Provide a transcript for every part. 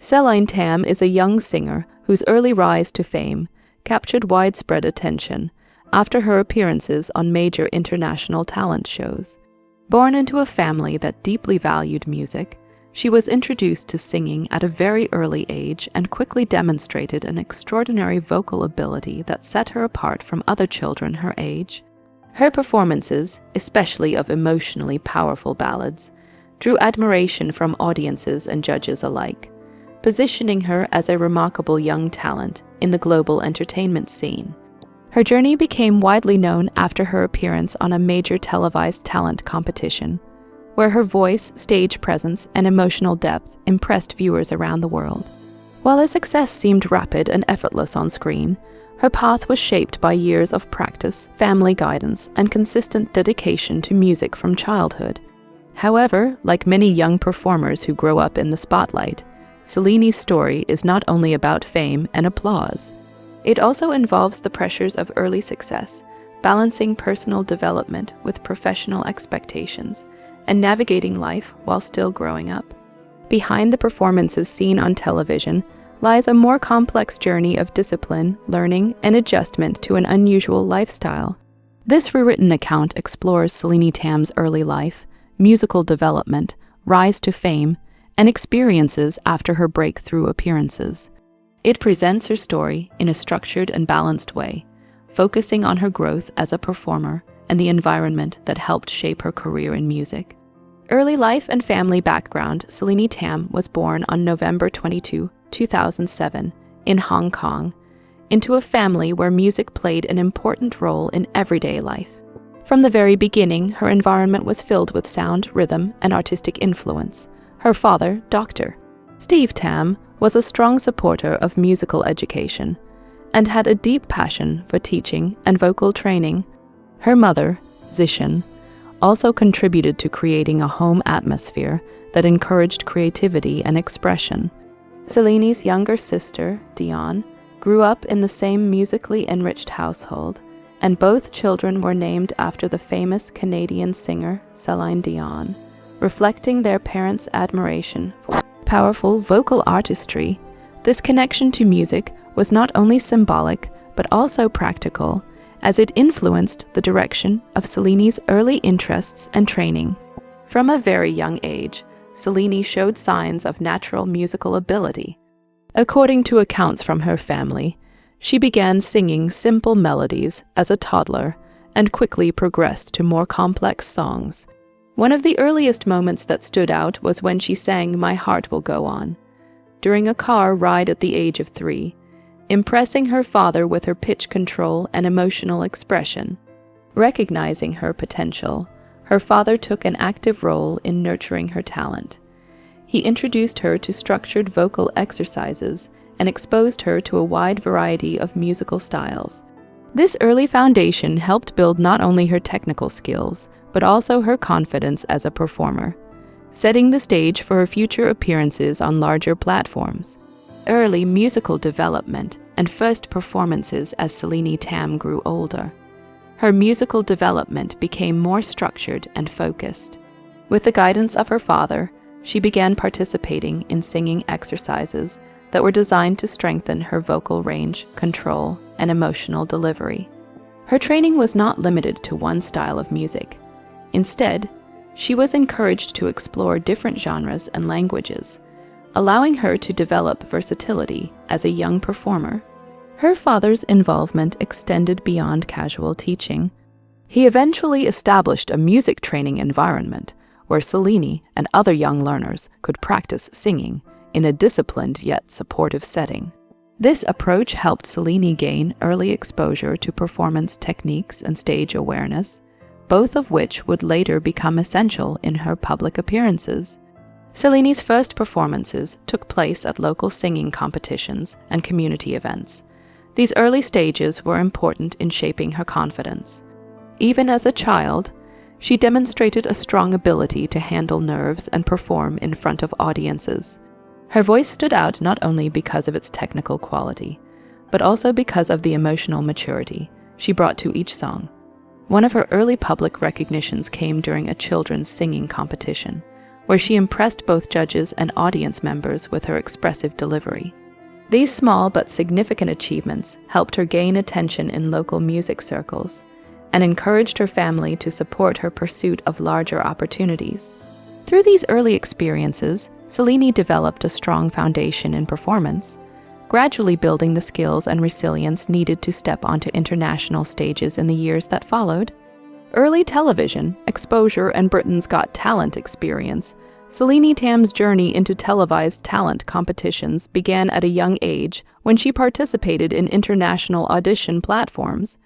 Celine Tam is a young singer whose early rise to fame captured widespread attention after her appearances on major international talent shows. Born into a family that deeply valued music, she was introduced to singing at a very early age and quickly demonstrated an extraordinary vocal ability that set her apart from other children her age. Her performances, especially of emotionally powerful ballads, drew admiration from audiences and judges alike, positioning her as a remarkable young talent in the global entertainment scene. Her journey became widely known after her appearance on a major televised talent competition, where her voice, stage presence, and emotional depth impressed viewers around the world. While her success seemed rapid and effortless on screen, her path was shaped by years of practice, family guidance, and consistent dedication to music from childhood. However, like many young performers who grow up in the spotlight, Celine's story is not only about fame and applause. It also involves the pressures of early success, balancing personal development with professional expectations, and navigating life while still growing up. Behind the performances seen on television lies a more complex journey of discipline, learning, and adjustment to an unusual lifestyle. This rewritten account explores Celine Tam's early life, musical development, rise to fame, and experiences after her breakthrough appearances. It presents her story in a structured and balanced way, focusing on her growth as a performer and the environment that helped shape her career in music. Early life and family background. Celine Tam was born on November 22, 2007, in Hong Kong, into a family where music played an important role in everyday life. From the very beginning, her environment was filled with sound, rhythm, and artistic influence. Her father, Dr. Steve Tam, was a strong supporter of musical education and had a deep passion for teaching and vocal training. Her mother, Zishan, also contributed to creating a home atmosphere that encouraged creativity and expression. Celine's younger sister, Dion, grew up in the same musically enriched household, and both children were named after the famous Canadian singer Celine Tam, reflecting their parents' admiration for powerful vocal artistry. This connection to music was not only symbolic but also practical, as it influenced the direction of Celine's early interests and training. From a very young age, Celine showed signs of natural musical ability. According to accounts from her family, she began singing simple melodies as a toddler and quickly progressed to more complex songs. One of the earliest moments that stood out was when she sang "My Heart Will Go On" during a car ride at the age of 3, impressing her father with her pitch control and emotional expression. Recognizing her potential, her father took an active role in nurturing her talent. He introduced her to structured vocal exercises and exposed her to a wide variety of musical styles. This early foundation helped build not only her technical skills, but also her confidence as a performer, setting the stage for her future appearances on larger platforms. Early musical development and first performances as Celine Tam grew older. Her musical development became more structured and focused. With the guidance of her father, she began participating in singing exercises that were designed to strengthen her vocal range, control, and emotional delivery. Her training was not limited to one style of music. Instead, she was encouraged to explore different genres and languages, allowing her to develop versatility as a young performer. Her father's involvement extended beyond casual teaching. He eventually established a music training environment where Celine and other young learners could practice singing in a disciplined yet supportive setting. This approach helped Celine gain early exposure to performance techniques and stage awareness, both of which would later become essential in her public appearances. Celine's first performances took place at local singing competitions and community events. These early stages were important in shaping her confidence. Even as a child, she demonstrated a strong ability to handle nerves and perform in front of audiences. Her voice stood out not only because of its technical quality, but also because of the emotional maturity she brought to each song. One of her early public recognitions came during a children's singing competition, where she impressed both judges and audience members with her expressive delivery. These small but significant achievements helped her gain attention in local music circles and encouraged her family to support her pursuit of larger opportunities. Through these early experiences, Seleni developed a strong foundation in performance, gradually building the skills and resilience needed to step onto international stages in the years that followed. Early television, exposure, and Britain's Got Talent experience, Celine Tam's journey into televised talent competitions began at a young age when she participated in international audition platforms.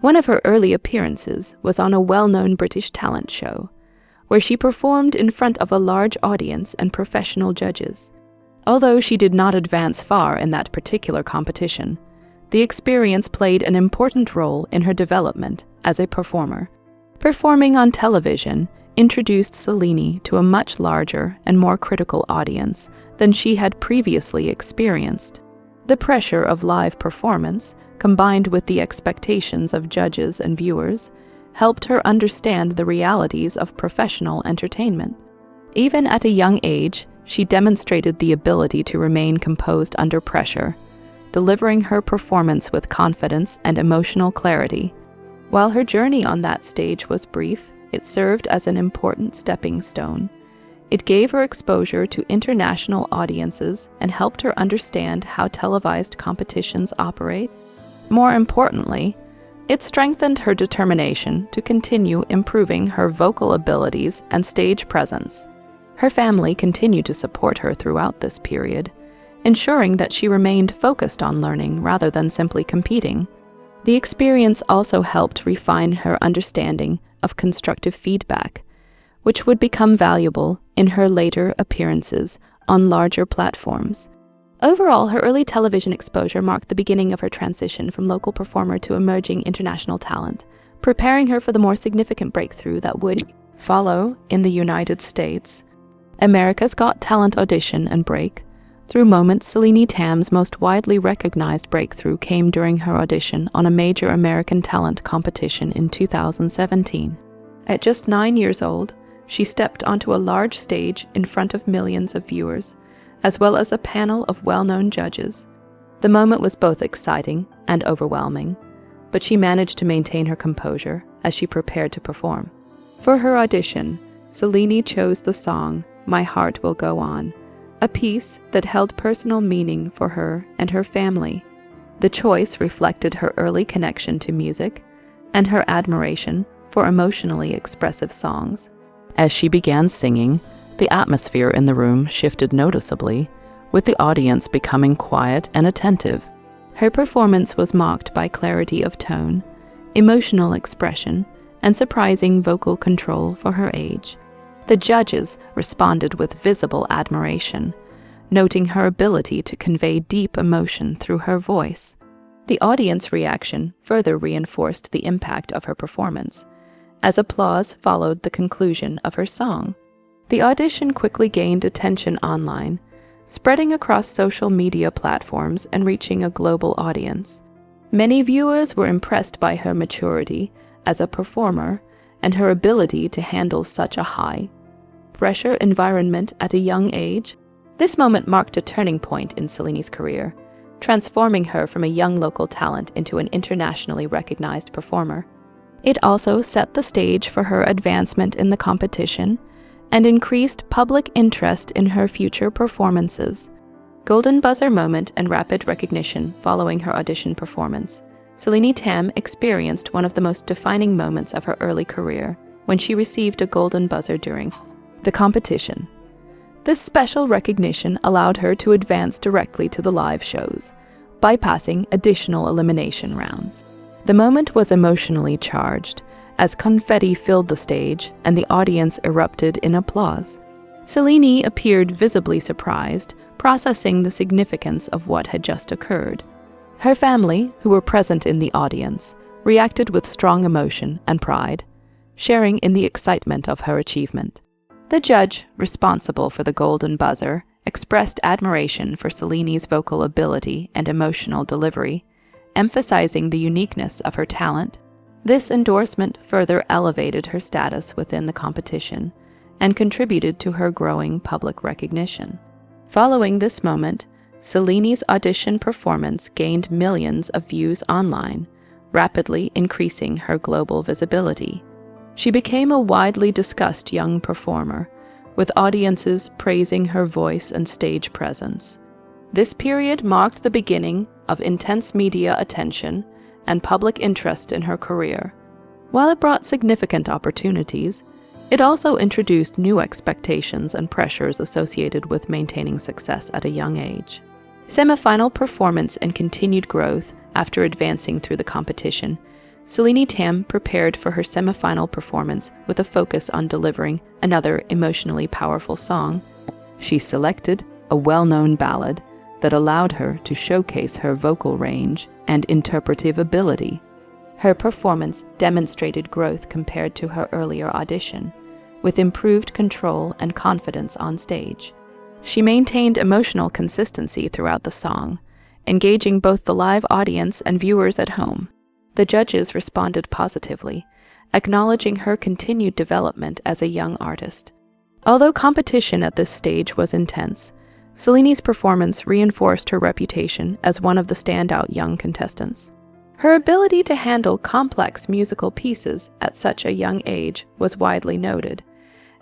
One of her early appearances was on a well-known British talent show, where she performed in front of a large audience and professional judges. Although she did not advance far in that particular competition, the experience played an important role in her development as a performer. Performing on television introduced Seleni to a much larger and more critical audience than she had previously experienced. The pressure of live performance, combined with the expectations of judges and viewers, helped her understand the realities of professional entertainment. Even at a young age, she demonstrated the ability to remain composed under pressure, delivering her performance with confidence and emotional clarity. While her journey on that stage was brief, it served as an important stepping stone. It gave her exposure to international audiences and helped her understand how televised competitions operate. More importantly, it strengthened her determination to continue improving her vocal abilities and stage presence. Her family continued to support her throughout this period, ensuring that she remained focused on learning rather than simply competing. The experience also helped refine her understanding of constructive feedback, which would become valuable in her later appearances on larger platforms. Overall, her early television exposure marked the beginning of her transition from local performer to emerging international talent, preparing her for the more significant breakthrough that would follow in the United States. America's Got Talent audition and break. Through moments, Celine Tam's most widely recognized breakthrough came during her audition on a major American talent competition in 2017. At just 9 years old, she stepped onto a large stage in front of millions of viewers, as well as a panel of well-known judges. The moment was both exciting and overwhelming, but she managed to maintain her composure as she prepared to perform. For her audition, Seleni chose the song My Heart Will Go On, a piece that held personal meaning for her and her family. The choice reflected her early connection to music and her admiration for emotionally expressive songs. As she began singing, the atmosphere in the room shifted noticeably, with the audience becoming quiet and attentive. Her performance was marked by clarity of tone, emotional expression, and surprising vocal control for her age. The judges responded with visible admiration, noting her ability to convey deep emotion through her voice. The audience reaction further reinforced the impact of her performance, as applause followed the conclusion of her song. The audition quickly gained attention online, spreading across social media platforms and reaching a global audience. Many viewers were impressed by her maturity as a performer and her ability to handle such a high-pressure environment at a young age. This moment marked a turning point in Selene's career, transforming her from a young local talent into an internationally recognized performer. It also set the stage for her advancement in the competition and increased public interest in her future performances. Golden buzzer moment and rapid recognition following her audition performance. Celine Tam experienced one of the most defining moments of her early career when she received a golden buzzer during the competition. This special recognition allowed her to advance directly to the live shows, bypassing additional elimination rounds. The moment was emotionally charged, as confetti filled the stage and the audience erupted in applause. Seleni appeared visibly surprised, processing the significance of what had just occurred. Her family, who were present in the audience, reacted with strong emotion and pride, sharing in the excitement of her achievement. The judge, responsible for the golden buzzer, expressed admiration for Selene's vocal ability and emotional delivery, emphasizing the uniqueness of her talent. This endorsement further elevated her status within the competition, and contributed to her growing public recognition. Following this moment, Celine's audition performance gained millions of views online, rapidly increasing her global visibility. She became a widely discussed young performer, with audiences praising her voice and stage presence. This period marked the beginning of intense media attention and public interest in her career. While it brought significant opportunities, it also introduced new expectations and pressures associated with maintaining success at a young age. Semi-final performance and continued growth after advancing through the competition, Celine Tam prepared for her semi-final performance with a focus on delivering another emotionally powerful song. She selected a well-known ballad that allowed her to showcase her vocal range and interpretive ability. Her performance demonstrated growth compared to her earlier audition, with improved control and confidence on stage. She maintained emotional consistency throughout the song, engaging both the live audience and viewers at home. The judges responded positively, acknowledging her continued development as a young artist. Although competition at this stage was intense, Celine's performance reinforced her reputation as one of the standout young contestants. Her ability to handle complex musical pieces at such a young age was widely noted,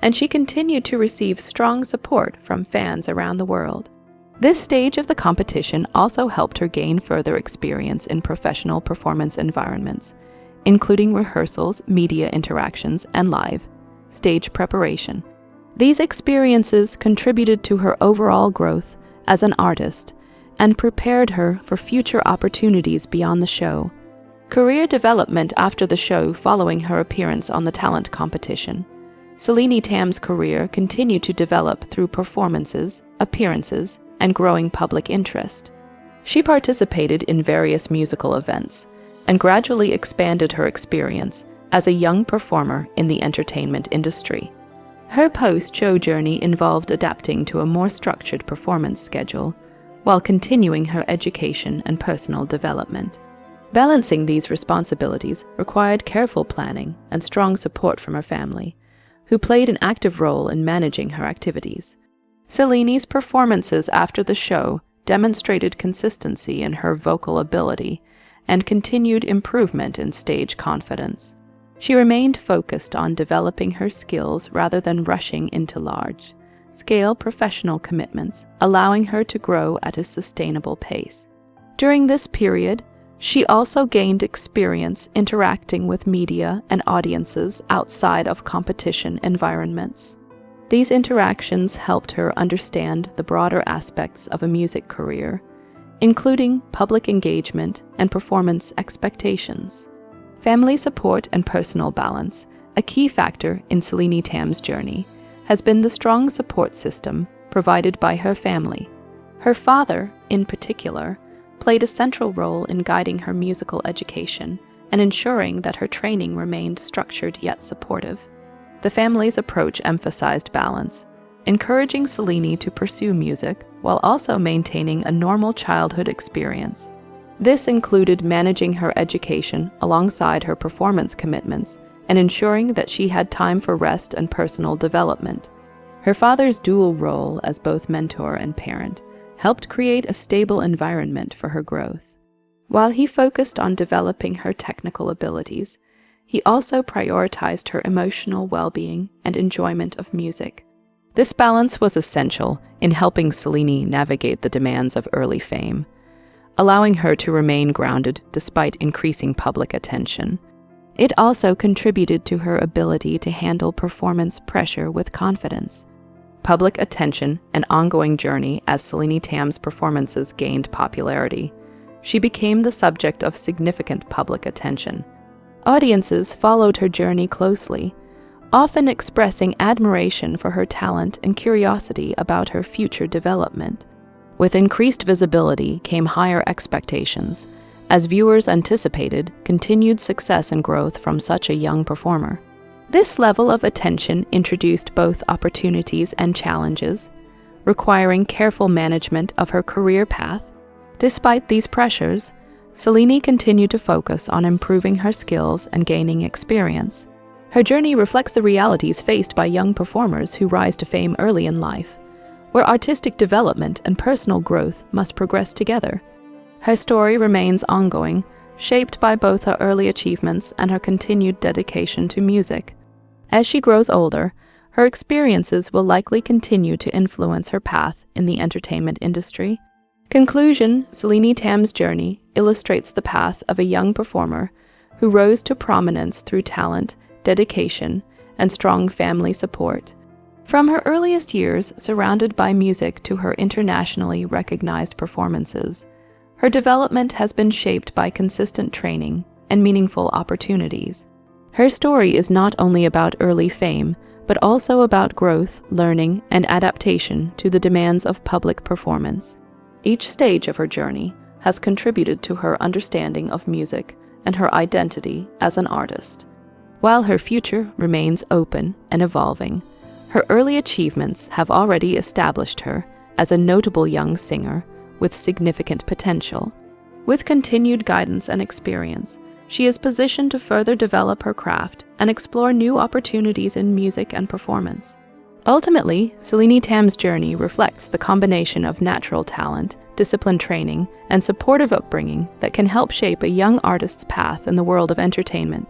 and she continued to receive strong support from fans around the world. This stage of the competition also helped her gain further experience in professional performance environments, including rehearsals, media interactions, and live stage preparation. These experiences contributed to her overall growth as an artist and prepared her for future opportunities beyond the show. Career development after the show following her appearance on the talent competition. Celine Tam's career continued to develop through performances, appearances, and growing public interest. She participated in various musical events and gradually expanded her experience as a young performer in the entertainment industry. Her post-show journey involved adapting to a more structured performance schedule while continuing her education and personal development. Balancing these responsibilities required careful planning and strong support from her family, who played an active role in managing her activities. Celine's performances after the show demonstrated consistency in her vocal ability and continued improvement in stage confidence. She remained focused on developing her skills rather than rushing into large-scale professional commitments, allowing her to grow at a sustainable pace. During this period, she also gained experience interacting with media and audiences outside of competition environments. These interactions helped her understand the broader aspects of a music career, including public engagement and performance expectations. Family support and personal balance, a key factor in Celine Tam's journey, has been the strong support system provided by her family. Her father, in particular, played a central role in guiding her musical education and ensuring that her training remained structured yet supportive. The family's approach emphasized balance, encouraging Celine to pursue music while also maintaining a normal childhood experience. This included managing her education alongside her performance commitments and ensuring that she had time for rest and personal development. Her father's dual role as both mentor and parent helped create a stable environment for her growth. While he focused on developing her technical abilities, he also prioritized her emotional well-being and enjoyment of music. This balance was essential in helping Celine navigate the demands of early fame, allowing her to remain grounded despite increasing public attention. It also contributed to her ability to handle performance pressure with confidence. Public attention and ongoing journey as Celine Tam's performances gained popularity. She became the subject of significant public attention. Audiences followed her journey closely, often expressing admiration for her talent and curiosity about her future development. With increased visibility came higher expectations, as viewers anticipated continued success and growth from such a young performer. This level of attention introduced both opportunities and challenges, requiring careful management of her career path. Despite these pressures, Celine continued to focus on improving her skills and gaining experience. Her journey reflects the realities faced by young performers who rise to fame early in life, where artistic development and personal growth must progress together. Her story remains ongoing, shaped by both her early achievements and her continued dedication to music. As she grows older, her experiences will likely continue to influence her path in the entertainment industry. Conclusion: Celine Tam's journey illustrates the path of a young performer who rose to prominence through talent, dedication, and strong family support. From her earliest years surrounded by music to her internationally recognized performances, her development has been shaped by consistent training and meaningful opportunities. Her story is not only about early fame, but also about growth, learning, and adaptation to the demands of public performance. Each stage of her journey has contributed to her understanding of music and her identity as an artist. While her future remains open and evolving, her early achievements have already established her as a notable young singer with significant potential. With continued guidance and experience, she is positioned to further develop her craft and explore new opportunities in music and performance. Ultimately, Celine Tam's journey reflects the combination of natural talent, disciplined training, and supportive upbringing that can help shape a young artist's path in the world of entertainment.